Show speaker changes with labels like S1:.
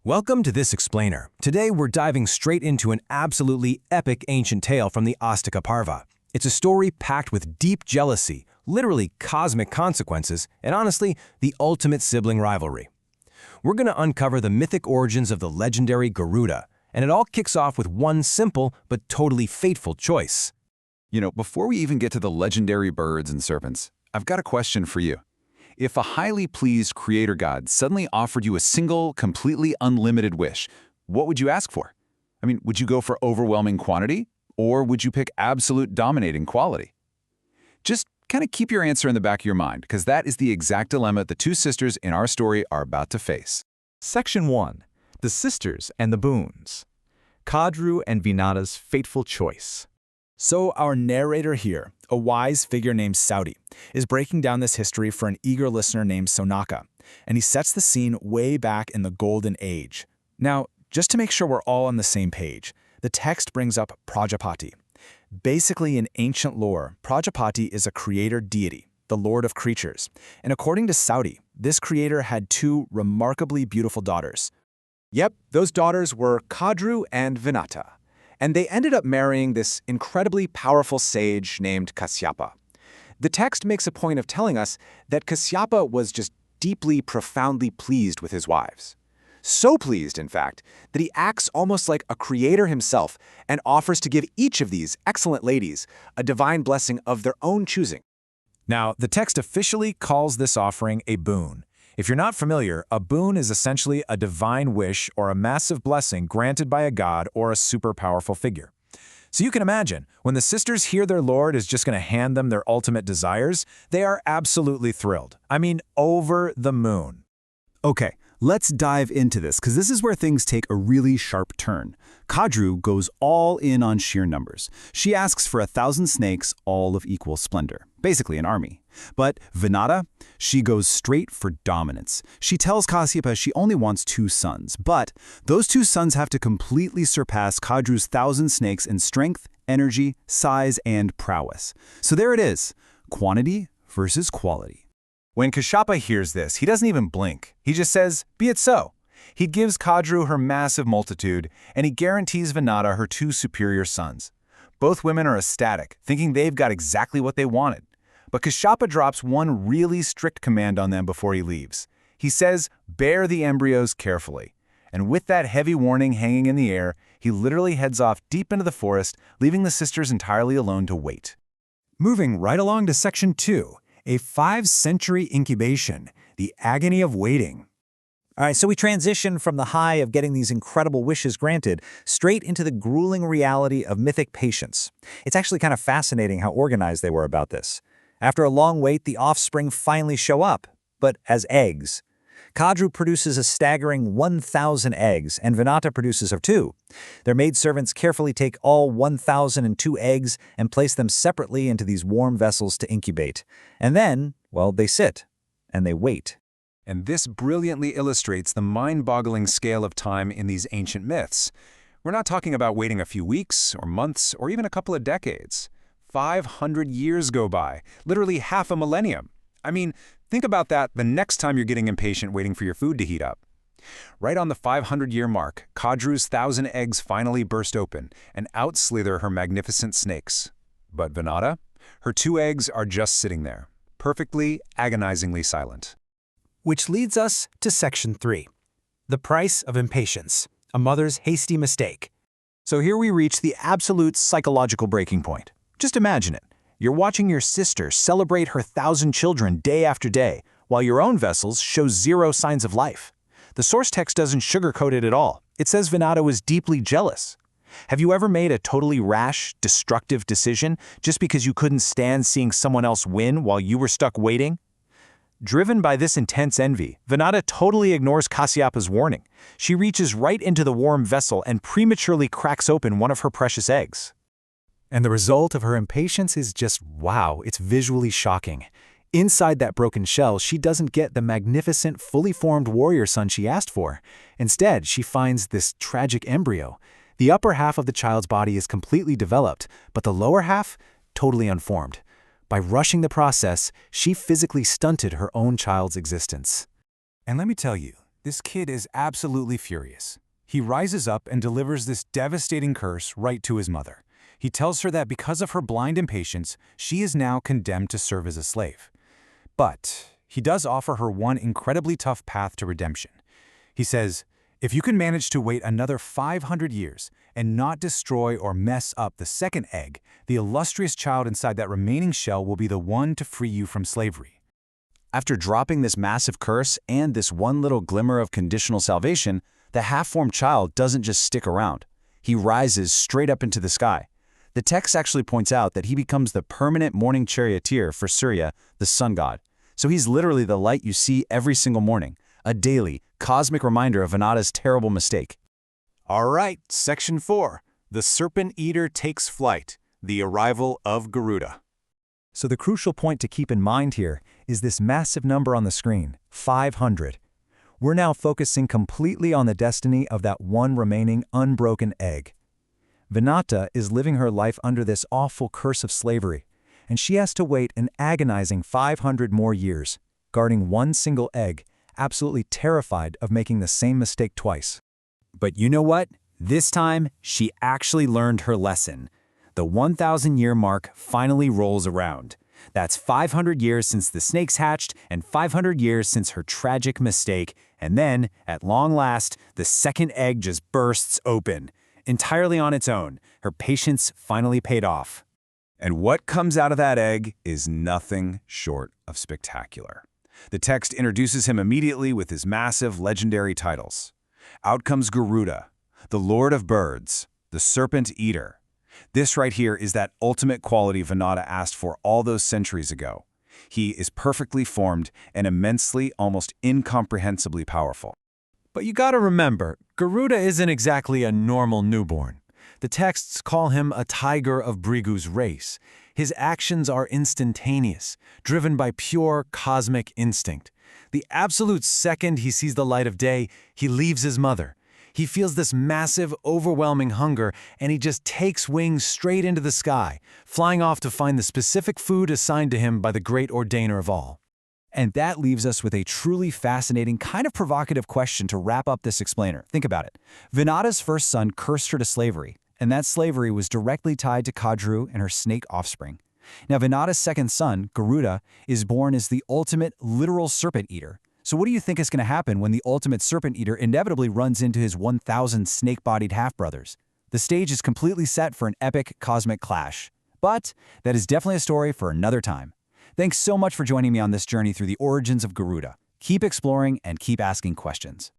S1: Welcome to this explainer. Today we're diving straight into an absolutely epic ancient tale from the Astika Parva. It's a story packed with deep jealousy, literally cosmic consequences, and honestly, the ultimate sibling rivalry. We're going to uncover the mythic origins of the legendary Garuda, and it all kicks off with one simple but totally fateful choice.
S2: Before we even get to the legendary birds and serpents, I've got a question for you. If a highly pleased creator god suddenly offered you a single, completely unlimited wish, what would you ask for? Would you go for overwhelming quantity, or would you pick absolute dominating quality? Just kind of keep your answer in the back of your mind, because that is the exact dilemma the two sisters in our story are about to face.
S3: Section 1. The Sisters and the Boons. Kadru and Vinata's fateful choice.
S4: So our narrator here, a wise figure named Sauti, is breaking down this history for an eager listener named Saunaka, and he sets the scene way back in the Golden Age. Now, just to make sure we're all on the same page, the text brings up Prajapati. Basically, in ancient lore, Prajapati is a creator deity, the lord of creatures, and according to Sauti, this creator had two remarkably beautiful daughters.
S5: Yep, those daughters were Kadru and Vinata. And they ended up marrying this incredibly powerful sage named Kasyapa. The text makes a point of telling us that Kasyapa was just deeply, profoundly pleased with his wives. So pleased, in fact, that he acts almost like a creator himself and offers to give each of these excellent ladies a divine blessing of their own choosing.
S1: Now, the text officially calls this offering a boon. If you're not familiar, a boon is essentially a divine wish or a massive blessing granted by a god or a super powerful figure. So you can imagine, when the sisters hear their lord is just going to hand them their ultimate desires, they are absolutely thrilled. Over the moon.
S6: Okay, let's dive into this, because this is where things take a really sharp turn. Kadru goes all in on sheer numbers. She asks for 1,000 snakes, all of equal splendor. Basically an army. But Vinata, she goes straight for dominance. She tells Kasyapa she only wants 2 sons, but those 2 sons have to completely surpass Kadru's 1,000 snakes in strength, energy, size, and prowess. So there it is, quantity versus quality.
S1: When Kasyapa hears this, he doesn't even blink. He just says, "Be it so." He gives Kadru her massive multitude, and he guarantees Vinata her 2 superior sons. Both women are ecstatic, thinking they've got exactly what they wanted. But Kasyapa drops one really strict command on them before he leaves. He says, "Bear the embryos carefully." And with that heavy warning hanging in the air, he literally heads off deep into the forest, leaving the sisters entirely alone to wait. Moving right along to Section 2, a 5-century incubation, the agony of waiting.
S7: All right, so we transition from the high of getting these incredible wishes granted straight into the grueling reality of mythic patience. It's actually kind of fascinating how organized they were about this. After a long wait, the offspring finally show up, but as eggs. Kadru produces a staggering 1,000 eggs, and Vinata produces her 2. Their maidservants carefully take all 1,002 eggs and place them separately into these warm vessels to incubate. And then, well, they sit, and they wait.
S1: And this brilliantly illustrates the mind-boggling scale of time in these ancient myths. We're not talking about waiting a few weeks, or months, or even a couple of decades. 500 years go by, literally half a millennium. Think about that the next time you're getting impatient waiting for your food to heat up. Right on the 500-year mark, Kadru's 1,000 eggs finally burst open, and out slither her magnificent snakes. But Vinata? Her 2 eggs are just sitting there, perfectly, agonizingly silent.
S4: Which leads us to Section 3. The price of impatience, a mother's hasty mistake.
S1: So here we reach the absolute psychological breaking point. Just imagine it. You're watching your sister celebrate her 1,000 children day after day, while your own vessels show 0 signs of life. The source text doesn't sugarcoat it at all. It says Vinata was deeply jealous. Have you ever made a totally rash, destructive decision just because you couldn't stand seeing someone else win while you were stuck waiting? Driven by this intense envy, Vinata totally ignores Kasyapa's warning. She reaches right into the warm vessel and prematurely cracks open one of her precious eggs. And the result of her impatience is just wow, it's visually shocking. Inside that broken shell, she doesn't get the magnificent, fully formed warrior son she asked for. Instead, she finds this tragic embryo. The upper half of the child's body is completely developed, but the lower half, totally unformed. By rushing the process, she physically stunted her own child's existence. And let me tell you, This kid is absolutely furious. He rises up and delivers this devastating curse right to his mother. He tells her that because of her blind impatience, she is now condemned to serve as a slave. But he does offer her one incredibly tough path to redemption. He says, if you can manage to wait another 500 years and not destroy or mess up the second egg, the illustrious child inside that remaining shell will be the one to free you from slavery.
S6: After dropping this massive curse and this one little glimmer of conditional salvation, the half-formed child doesn't just stick around. He rises straight up into the sky. The text actually points out that he becomes the permanent morning charioteer for Surya, the sun god. So he's literally the light you see every single morning, a daily, cosmic reminder of Vinata's terrible mistake.
S1: All right, Section 4. The serpent-eater takes flight. The arrival of Garuda.
S7: So the crucial point to keep in mind here is this massive number on the screen, 500. We're now focusing completely on the destiny of that one remaining unbroken egg. Vinata is living her life under this awful curse of slavery, and she has to wait an agonizing 500 more years, guarding one single egg, absolutely terrified of making the same mistake twice.
S6: But you know what? This time, she actually learned her lesson. The 1,000-year mark finally rolls around. That's 500 years since the snakes hatched and 500 years since her tragic mistake, and then, at long last, the second egg just bursts open. Entirely on its own, her patience finally paid off.
S2: And what comes out of that egg is nothing short of spectacular. The text introduces him immediately with his massive legendary titles. Out comes Garuda, the Lord of Birds, the Serpent-Eater. This right here is that ultimate quality Vinata asked for all those centuries ago. He is perfectly formed and immensely, almost incomprehensibly powerful.
S1: But you gotta remember, Garuda isn't exactly a normal newborn. The texts call him a tiger of Brigu's race. His actions are instantaneous, driven by pure cosmic instinct. The absolute second he sees the light of day, he leaves his mother. He feels this massive, overwhelming hunger, and he just takes wings straight into the sky, flying off to find the specific food assigned to him by the great ordainer of all.
S6: And that leaves us with a truly fascinating, kind of provocative question to wrap up this explainer. Think about it. Vinata's first son cursed her to slavery, and that slavery was directly tied to Kadru and her snake offspring. Now, Vinata's second son, Garuda, is born as the ultimate literal serpent-eater. So what do you think is going to happen when the ultimate serpent-eater inevitably runs into his 1,000 snake-bodied half-brothers? The stage is completely set for an epic cosmic clash. But that is definitely a story for another time. Thanks so much for joining me on this journey through the origins of Garuda. Keep exploring and keep asking questions.